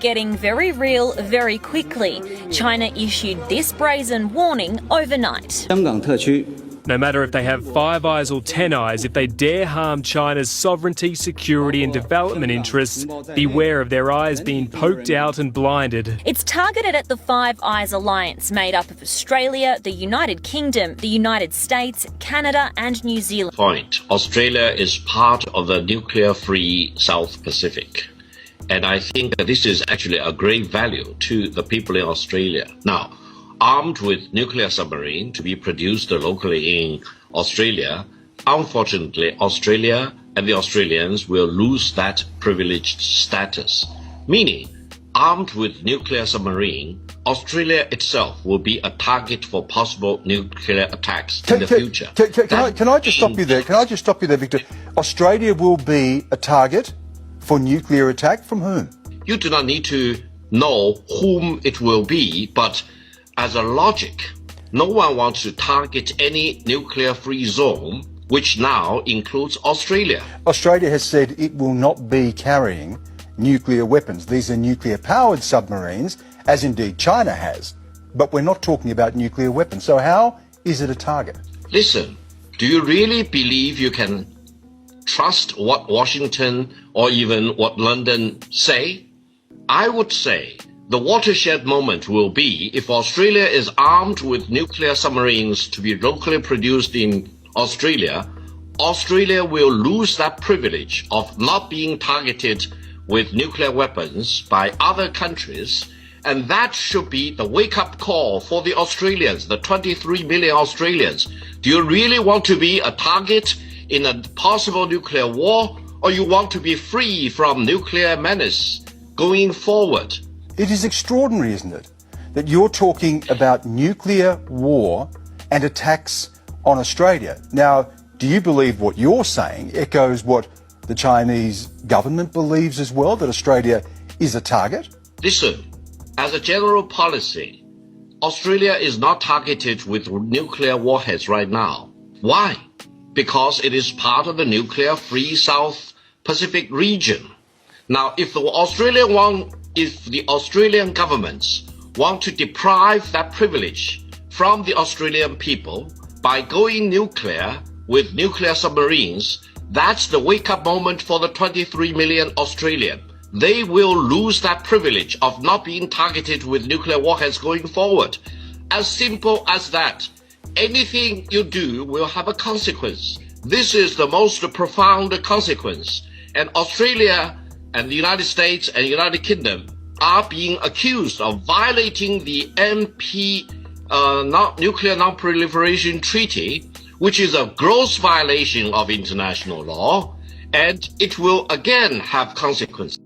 getting very real very quickly. China issued this brazen warning overnight. No matter if they have 5 eyes or 10 eyes, if they dare harm China's sovereignty, security and development interests, beware of their eyes being poked out and blinded. It's targeted at the Five Eyes alliance, made up of Australia, the United Kingdom, the United States, Canada and New Zealand. Point. Australia is part of the nuclear-free South Pacific. And I think that this is actually a great value to the people in Australia. Now, armed with nuclear submarine to be produced locally in Australia, unfortunately, Australia and the Australians will lose that privileged status. Meaning, armed with nuclear submarine, Australia itself will be a target for possible nuclear attacks in the future. Can I just stop you there? Can I just stop you there, Victor? Australia will be a target for nuclear attack from whom? You do not need to know whom it will be, but as a logic, no one wants to target any nuclear-free zone, which now includes Australia. Australia has said it will not be carrying nuclear weapons. These are nuclear-powered submarines, as indeed China has. But we're not talking about nuclear weapons. So how is it a target? Listen, do you really believe you can trust what Washington or even what London say? I would say the watershed moment will be if Australia is armed with nuclear submarines to be locally produced in Australia. Australia will lose that privilege of not being targeted with nuclear weapons by other countries, and that should be the wake-up call for the Australians, the 23 million Australians. Do you really want to be a target in a possible nuclear war, or you want to be free from nuclear menace going forward? It is extraordinary, isn't it, that you're talking about nuclear war and attacks on Australia. Now, do you believe what you're saying echoes what the Chinese government believes as well, that Australia is a target? Listen, as a general policy, Australia is not targeted with nuclear warheads right now. Why? Because it is part of the nuclear-free South Pacific region. Now, if the Australian governments want to deprive that privilege from the Australian people by going nuclear with nuclear submarines, that's the wake-up moment for the 23 million Australian. They will lose that privilege of not being targeted with nuclear warheads going forward. As simple as that. Anything you do will have a consequence. This is the most profound consequence. And Australia and the United States and United Kingdom are being accused of violating the Nuclear Non-Proliferation Treaty, which is a gross violation of international law, and it will again have consequences.